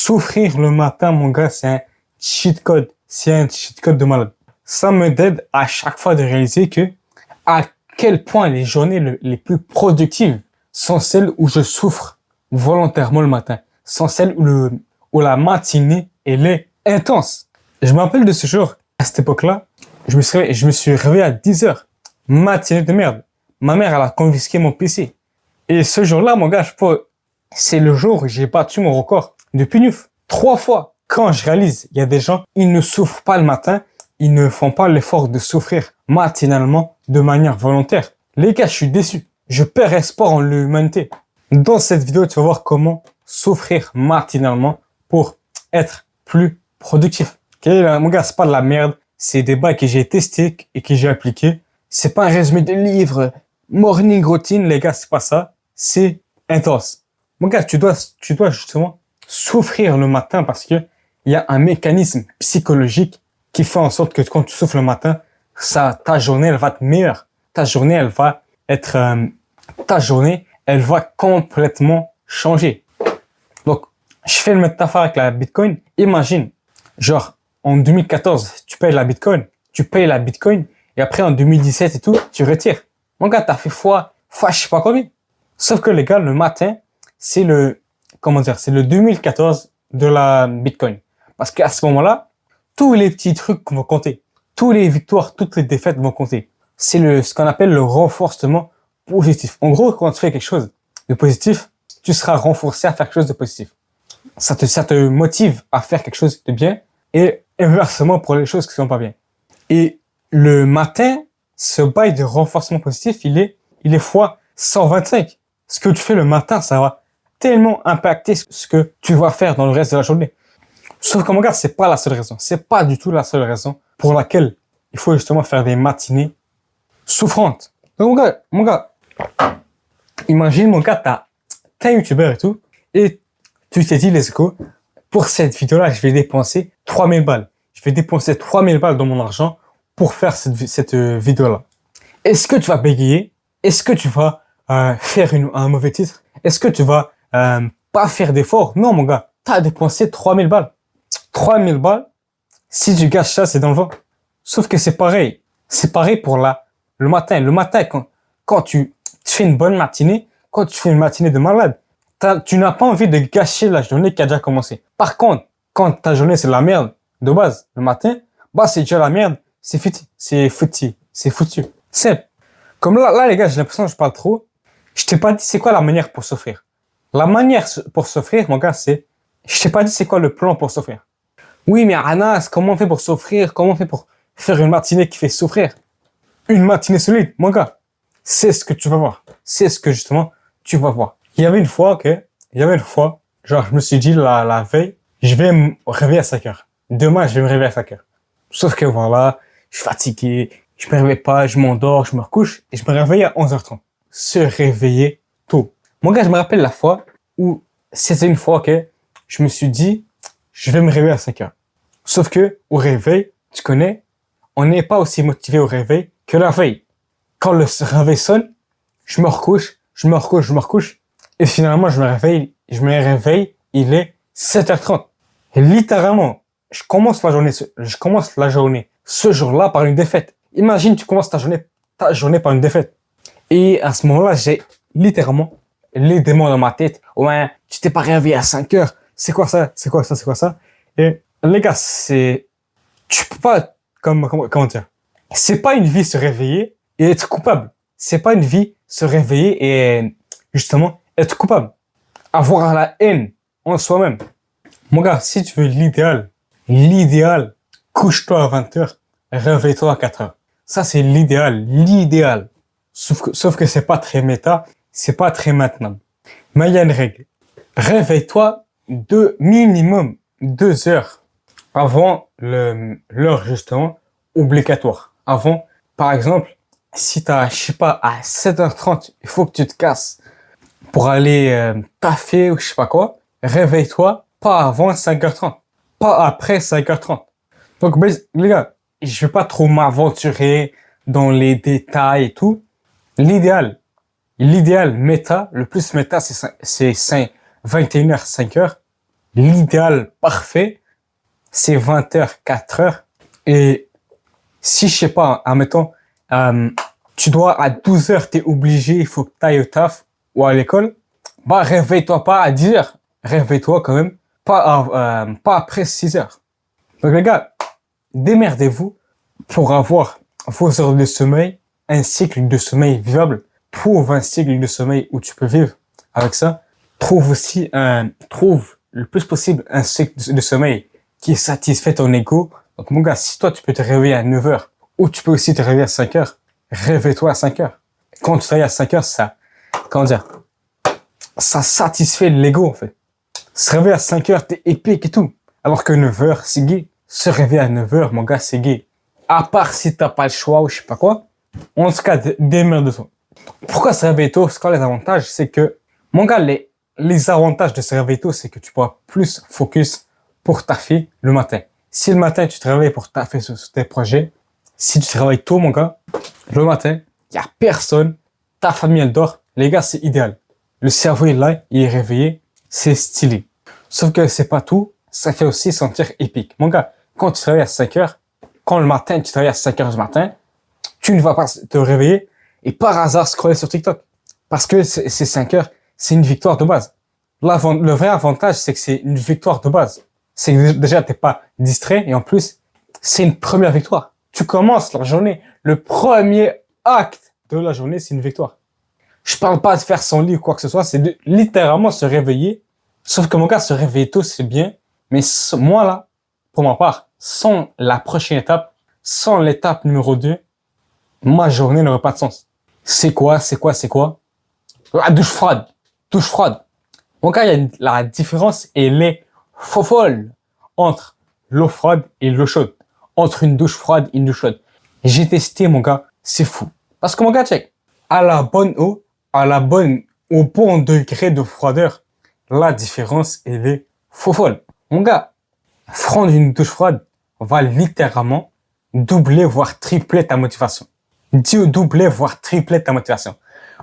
Souffrir le matin, mon gars, c'est un cheat code. C'est un cheat code de malade. Ça m'aide à chaque fois de réaliser que à quel point les journées les plus productives sont celles où je souffre volontairement le matin. Sont celles où la matinée, elle est intense. Je me rappelle de ce jour, à cette époque-là, je me suis réveillé à 10 heures. Matinée de merde. Ma mère, elle a confisqué mon PC. Et ce jour-là, mon gars, c'est le jour où j'ai battu mon record de PNUF. 3 fois. Quand je réalise, il y a des gens, ils ne souffrent pas le matin, ils ne font pas l'effort de souffrir matinalement de manière volontaire. Les gars, je suis déçu. Je perds espoir en l'humanité. Dans cette vidéo, tu vas voir comment souffrir matinalement pour être plus productif. Okay, mon gars, c'est pas de la merde. C'est des bails que j'ai testés et que j'ai appliqués. C'est pas un résumé de livre, morning routine, les gars, c'est pas ça. C'est intense. Mon gars, tu dois justement souffrir le matin parce que il y a un mécanisme psychologique qui fait en sorte que quand tu souffres le matin, ta journée, elle va être meilleure. Ta journée, elle va complètement changer. Donc, je fais une métaphore avec la Bitcoin. Imagine, genre, en 2014, tu payes la Bitcoin, et après, en 2017 et tout, tu retires. Mon gars, t'as fait fois, je sais pas combien. Sauf que les gars, le matin, c'est le 2014 de la Bitcoin. Parce qu'à ce moment-là, tous les petits trucs vont compter. Tous les victoires, toutes les défaites vont compter. C'est ce qu'on appelle le renforcement positif. En gros, quand tu fais quelque chose de positif, tu seras renforcé à faire quelque chose de positif. Ça te motive à faire quelque chose de bien et inversement pour les choses qui sont pas bien. Et le matin, ce bail de renforcement positif, il est fois 125. Ce que tu fais le matin, ça va tellement impacter ce que tu vas faire dans le reste de la journée. Sauf que mon gars, c'est pas la seule raison. C'est pas du tout la seule raison pour laquelle il faut justement faire des matinées souffrantes. Donc mon gars, imagine mon gars, t'es un youtubeur et tout, et tu t'es dit, let's go, pour cette vidéo-là, je vais dépenser 3000 balles. Je vais dépenser 3000 balles dans mon argent pour faire cette vidéo-là. Est-ce que tu vas bégayer? Est-ce que tu vas faire un mauvais titre? Est-ce que tu vas pas faire d'effort? Non, mon gars, t'as dépensé 3000 balles. 3000 balles, si tu gâches ça, c'est dans le vent. Sauf que c'est pareil. C'est pareil pour le matin. Le matin, quand tu fais une bonne matinée, quand tu fais une matinée de malade, tu n'as pas envie de gâcher la journée qui a déjà commencé. Par contre, quand ta journée c'est de la merde, de base, le matin, bah c'est déjà la merde, c'est foutu. C'est comme là les gars, j'ai l'impression que je parle trop. Je t'ai pas dit c'est quoi la manière pour souffrir. La manière pour souffrir, mon gars, je t'ai pas dit c'est quoi le plan pour souffrir. Oui, mais Anas, comment on fait pour souffrir? Comment on fait pour faire une matinée qui fait souffrir? Une matinée solide, mon gars. C'est ce que tu vas voir. C'est ce que justement tu vas voir. Il y avait une fois, genre je me suis dit la veille, je vais me réveiller à 5 heures. Demain, je vais me réveiller à 5 heures. Sauf que voilà, je suis fatigué, je me réveille pas, je m'endors, je me recouche et je me réveille à 11h30. Se réveiller tôt. Mon gars, je me rappelle la fois où c'était une fois que je me suis dit, je vais me réveiller à 5 heures. Sauf que au réveil, tu connais, on n'est pas aussi motivé au réveil que la veille. Quand le réveil sonne, je me recouche, et finalement je me réveille, il est 7h30. Et littéralement, je commence la journée ce jour-là par une défaite. Imagine, tu commences ta journée par une défaite. Et à ce moment-là, j'ai littéralement les démons dans ma tête. Ouais, tu t'es pas réveillé à 5 heures. C'est quoi ça? Et les gars, tu peux pas, comment dire? C'est pas une vie se réveiller et être coupable. C'est pas une vie se réveiller et justement être coupable. Avoir la haine en soi-même. Mon gars, si tu veux l'idéal, couche-toi à 20h, réveille-toi à 4h. Ça, c'est l'idéal. Sauf que c'est pas très méta, c'est pas très maintenable. Mais il y a une règle. Réveille-toi minimum 2 heures avant l'heure justement obligatoire. Avant, par exemple, si t'as, je sais pas, à 7h30, il faut que tu te casses pour aller taffer ou je sais pas quoi, réveille-toi pas avant 5h30, pas après 5h30. Donc, les gars, je vais pas trop m'aventurer dans les détails et tout. L'idéal méta, le plus méta, c'est 21h, 5h. l'idéal parfait, c'est 20 heures, 4 heures. Et si, je sais pas, admettons, tu dois à 12 heures, t'es obligé, il faut que t'ailles au taf ou à l'école, bah, réveille-toi pas à 10 heures. Réveille-toi quand même, pas après 6 heures. Donc, les gars, démerdez-vous pour avoir vos heures de sommeil, un cycle de sommeil vivable. Trouve un cycle de sommeil où tu peux vivre avec ça. Trouve le plus possible un cycle de sommeil qui satisfait ton ego. Donc, mon gars, si toi, tu peux te réveiller à 9 heures ou tu peux aussi te réveiller à 5 heures, réveille-toi à 5 heures. Quand tu te réveilles à 5 heures, comment dire, ça satisfait l'ego, en fait. Se réveiller à 5 heures, t'es épique et tout. Alors que 9 heures, c'est gay. Se réveiller à 9 heures, mon gars, c'est gay. À part si t'as pas le choix ou je sais pas quoi. En tout cas, démerde-toi. Pourquoi se réveiller tôt? C'est quoi les avantages? C'est que, mon gars, les avantages de se réveiller tôt, c'est que tu pourras plus focus pour taffer le matin. Si le matin, tu te réveilles pour taffer sur tes projets, si tu te réveilles tôt, mon gars, le matin, il y a personne, ta famille, elle dort. Les gars, c'est idéal. Le cerveau est là, il est réveillé, c'est stylé. Sauf que c'est pas tout, ça fait aussi sentir épique. Mon gars, quand tu te réveilles à 5 heures, quand le matin, tu te réveilles à 5 heures du matin, tu ne vas pas te réveiller et par hasard scroller sur TikTok. Parce que c'est 5 heures, c'est une victoire de base. Le vrai avantage, c'est que c'est une victoire de base. C'est que déjà, t'es pas distrait et en plus, c'est une première victoire. Tu commences la journée, le premier acte de la journée, c'est une victoire. Je parle pas de faire son lit ou quoi que ce soit, c'est de littéralement se réveiller. Sauf que mon gars, se réveiller tôt, c'est bien. Mais moi, là, pour ma part, sans la prochaine étape, sans l'étape numéro 2, ma journée n'aurait pas de sens. C'est quoi? La douche froide. Douche froide. Mon gars, la différence, elle est folle entre l'eau froide et l'eau chaude. Entre une douche froide et une douche chaude. J'ai testé, mon gars, c'est fou. Parce que mon gars, check. À la bonne eau, au bon degré de froideur, la différence, elle est folle. Mon gars, prendre une douche froide va littéralement doubler, voire tripler ta motivation. Dis doubler, voire tripler ta motivation.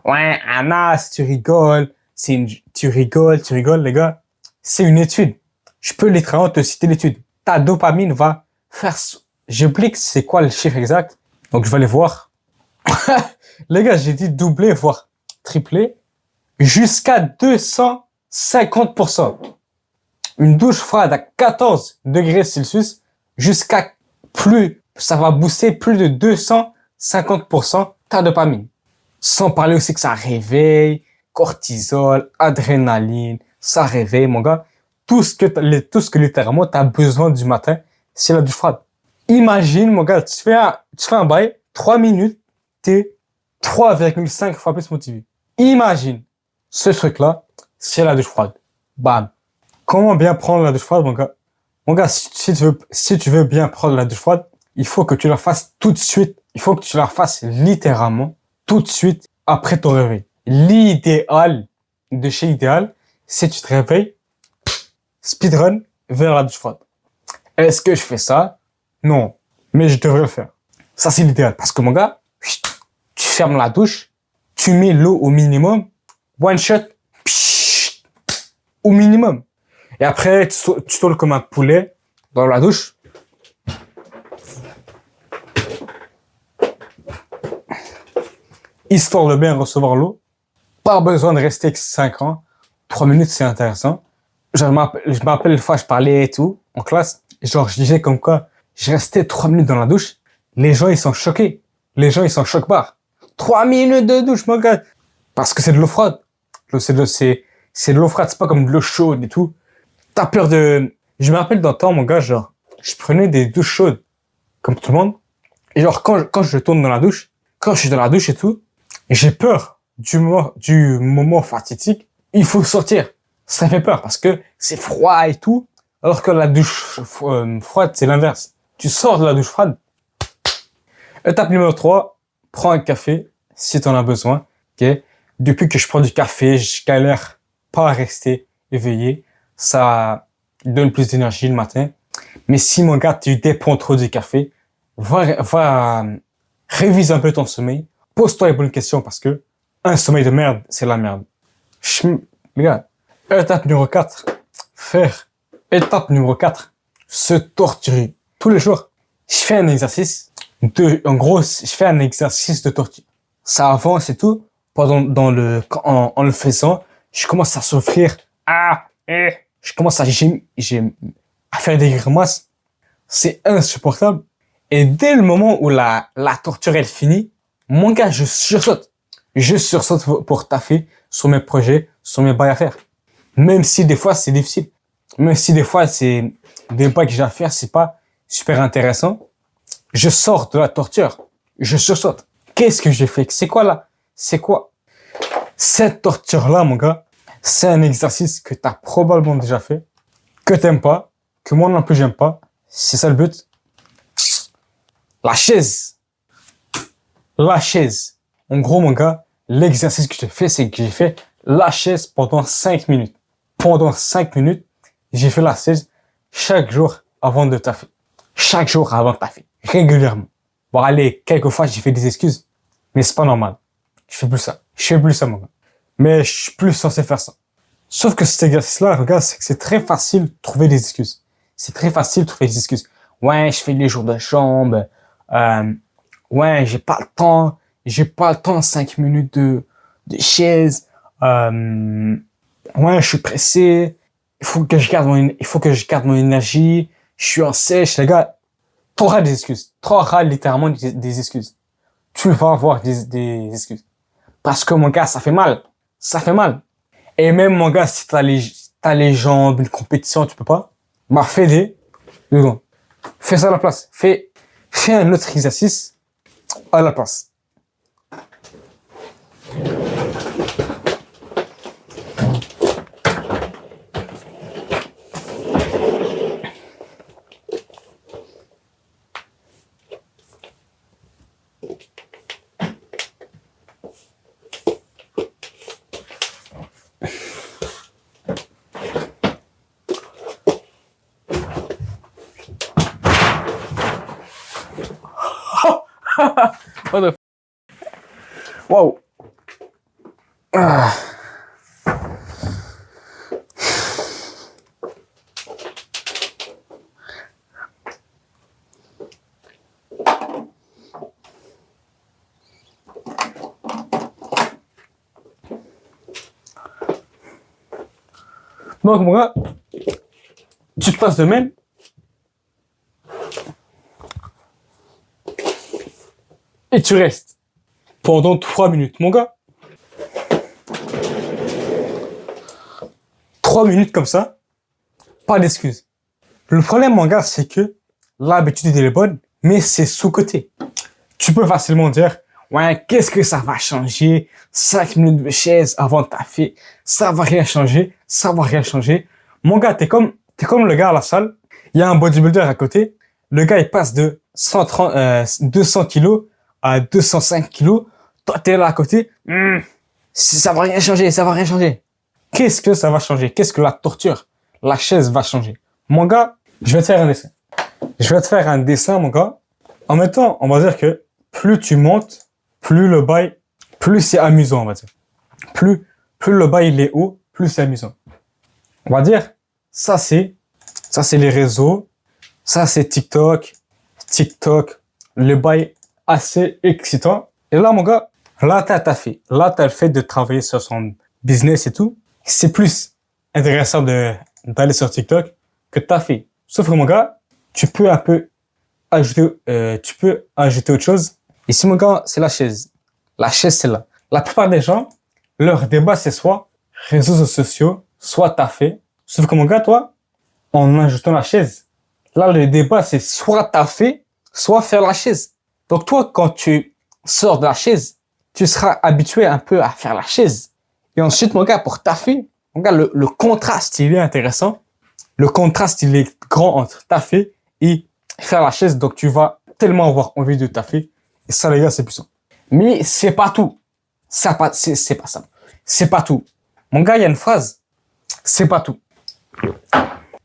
Ouais, Anas, tu rigoles, tu rigoles, les gars. C'est une étude. Je peux littéralement te citer l'étude. Ta dopamine va faire, j'oublie que c'est quoi le chiffre exact. Donc, je vais aller voir. Les gars, j'ai dit doubler, voire tripler, jusqu'à 250%. Une douche froide à 14 degrés Celsius, jusqu'à ça va booster plus de 250% ta dopamine. Sans parler aussi que ça réveille, cortisol, adrénaline, ça réveille, mon gars. Tout ce que littéralement t'as besoin du matin, c'est la douche froide. Imagine, mon gars, tu fais un bail, 3 minutes, t'es 3,5 fois plus motivé. Imagine, ce truc-là, c'est la douche froide. Bam. Comment bien prendre la douche froide, mon gars? Mon gars, si tu veux bien prendre la douche froide, il faut que tu la fasses tout de suite. Il faut que tu la fasses littéralement tout de suite après ton réveil. L'idéal de chez Idéal, c'est que tu te réveilles, speedrun vers la douche froide. Est-ce que je fais ça? Non. Mais je devrais le faire. Ça, c'est l'idéal. Parce que, mon gars, tu fermes la douche, tu mets l'eau au minimum, one shot, au minimum. Et après, tu tournes comme un poulet dans la douche. Histoire de bien recevoir l'eau. Pas besoin de rester que 5 ans. 3 minutes, c'est intéressant. Je m'appelle une fois, je parlais et tout, en classe. Genre, je disais comme quoi, je restais 3 minutes dans la douche. Les gens, ils sont choqués. Les gens, ils sont choc-barres. 3 minutes de douche, mon gars. Parce que c'est de l'eau froide. C'est de l'eau froide, c'est pas comme de l'eau chaude et tout. T'as peur de... Je me rappelle d'un temps, mon gars, genre, je prenais des douches chaudes, comme tout le monde. Et genre, quand je tourne dans la douche, quand je suis dans la douche et tout, j'ai peur du moment fatidique. Il faut sortir. Ça fait peur parce que c'est froid et tout. Alors que la douche froide, c'est l'inverse. Tu sors de la douche froide. Étape numéro 3, prends un café si tu en as besoin. Okay? Depuis que je prends du café, je galère pas à rester éveillé. Ça donne plus d'énergie le matin. Mais si, mon gars, tu dépends trop du café, va révise un peu ton sommeil. Pose-toi les bonnes questions parce que un sommeil de merde, c'est la merde. Les gars, étape numéro 4, faire Étape numéro 4, se torturer. Tous les jours, je fais un exercice en gros, je fais un exercice de torture. Ça avance et tout. En le faisant, je commence à souffrir. Je commence à faire des grimaces. C'est insupportable. Et dès le moment où la torture, elle finit, mon gars, je sursaute. Je sursaute pour taffer sur mes projets, sur mes bails à faire. Même si des fois, c'est difficile. Même si des fois, c'est des bails que j'ai à faire, c'est pas super intéressant. Je sors de la torture. Je sursaute. Qu'est-ce que j'ai fait? C'est quoi là? C'est quoi? Cette torture-là, mon gars, c'est un exercice que t'as probablement déjà fait, que t'aimes pas, que moi non plus j'aime pas. C'est ça le but. La chaise. La chaise. En gros, mon gars, l'exercice que j'ai fait, c'est que j'ai fait la chaise pendant 5 minutes. Pendant 5 minutes, j'ai fait la chaise chaque jour avant de taffer. Chaque jour avant de taffer. Régulièrement. Bon, allez, quelquefois, j'ai fait des excuses. Mais c'est pas normal. Je fais plus ça. Je fais plus ça, mon gars. Mais je suis plus censé faire ça. Sauf que cet exercice-là, regarde, c'est que c'est très facile de trouver des excuses. C'est très facile de trouver des excuses. Ouais, je fais les jours de chambre. Ouais, j'ai pas le temps. J'ai pas le temps, 5 minutes de chaise. Ouais, je suis pressé. Il faut que je garde mon énergie. Je suis en sèche, les gars. T'auras des excuses. T'auras littéralement des excuses. Tu vas avoir des excuses. Parce que, mon gars, ça fait mal. Ça fait mal. Et même, mon gars, si t'as les jambes, une compétition, tu peux pas. Bah, fais ça à la place. Fais un autre exercice à la place. What the wow. Donc, mon gars, tu te passes de même. Et tu restes pendant 3 minutes, mon gars. 3 minutes comme ça, pas d'excuses. Le problème, mon gars, c'est que l'habitude elle est bonne, mais c'est sous-côté. Tu peux facilement dire, ouais, qu'est-ce que ça va changer? 5 minutes de chaise avant de taffer, ça va rien changer, ça va rien changer. Mon gars, t'es comme le gars à la salle, il y a un bodybuilder à côté, le gars, il passe de 200 kilos à 205 kilos, toi, t'es là à côté, ça va rien changer, ça va rien changer. Qu'est-ce que ça va changer? Qu'est-ce que la torture, la chaise va changer? Mon gars, je vais te faire un dessin. Je vais te faire un dessin, mon gars. En même temps, on va dire que plus tu montes, plus le bail, plus c'est amusant, on va dire. Plus le bail il est haut, plus c'est amusant. On va dire, ça c'est les réseaux, ça c'est TikTok, le bail assez excitant. Et là, mon gars, là, t'as taffé. Là, t'as le fait de travailler sur son business et tout. C'est plus intéressant d'aller sur TikTok que t'as fait. Sauf que, mon gars, tu peux un peu ajouter autre chose. Ici, mon gars, c'est la chaise. La chaise, c'est là. La plupart des gens, leur débat, c'est soit réseaux sociaux, soit taffer. Sauf que, mon gars, toi, en ajoutant la chaise, là, le débat, c'est soit taffer, soit faire la chaise. Donc, toi, quand tu sors de la chaise, tu seras habitué un peu à faire la chaise. Et ensuite, mon gars, pour taffer, mon gars, le contraste, il est intéressant. Le contraste, il est grand entre taffer et faire la chaise. Donc, tu vas tellement avoir envie de taffer. Et ça, les gars, c'est puissant. Mais c'est pas tout. C'est pas ça. C'est pas tout. Mon gars, il y a une phrase. C'est pas tout.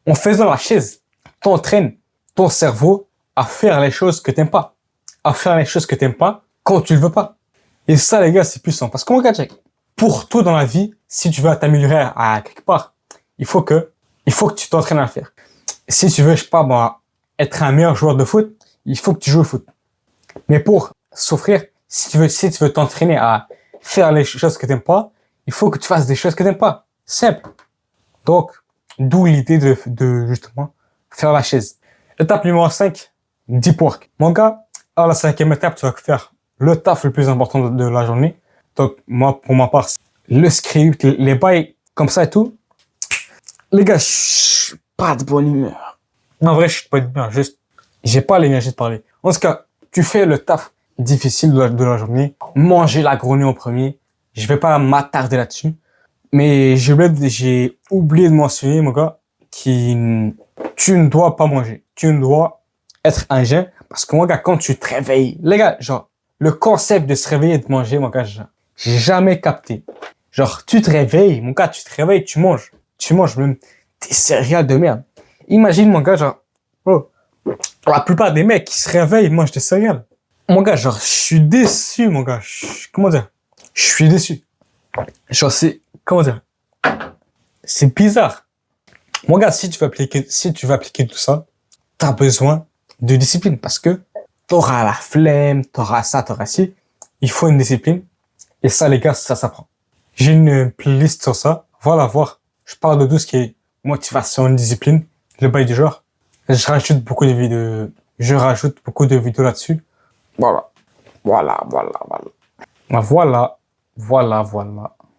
En faisant la chaise, t'entraînes ton cerveau à faire les choses que t'aimes pas. À faire les choses que t'aimes pas quand tu le veux pas. Et ça, les gars, c'est puissant. Parce que, mon gars, check. Pour tout dans la vie, si tu veux t'améliorer à quelque part, il faut que il faut que tu t'entraînes à le faire. Si tu veux, je sais pas, moi, être un meilleur joueur de foot, il faut que tu joues au foot. Mais pour souffrir, si tu veux t'entraîner à faire les choses que t'aimes pas, il faut que tu fasses des choses que t'aimes pas. Simple. Donc, d'où l'idée de justement faire la chaise. Étape numéro 5, deep work. Mon gars, à la 5e étape, tu vas faire le taf le plus important de la journée. Donc, moi, pour ma part, le script, les bails, comme ça et tout. Les gars, je suis pas de bonne humeur. En vrai, je suis pas de bonne humeur. Juste, j'ai pas l'énergie de parler. En tout cas, tu fais le taf difficile de la journée. Manger la grenouille en premier. Je vais pas m'attarder là-dessus. Mais j'ai oublié de mentionner, mon gars, tu ne dois pas manger. Tu ne dois être un jeune. Parce que, mon gars, quand tu te réveilles, les gars, genre, le concept de se réveiller et de manger, mon gars, j'ai jamais capté. Genre, tu te réveilles, mon gars, tu te réveilles, tu manges. Tu manges même des céréales de merde. Imagine, mon gars, genre, oh, la plupart des mecs qui se réveillent, ils mangent des céréales. Mon gars, genre, je suis déçu, mon gars. Comment dire? Je suis déçu. Genre, comment dire? C'est bizarre. Mon gars, si tu veux appliquer tout ça, t'as besoin de discipline parce que t'auras la flemme, t'auras ça, t'auras ci. Il faut une discipline. Et ça, les gars, ça s'apprend. J'ai une playlist sur ça. Voilà, voir. Je parle de tout ce qui est motivation, discipline, le bail du genre. Je rajoute beaucoup de vidéos là-dessus. Voilà. Voilà.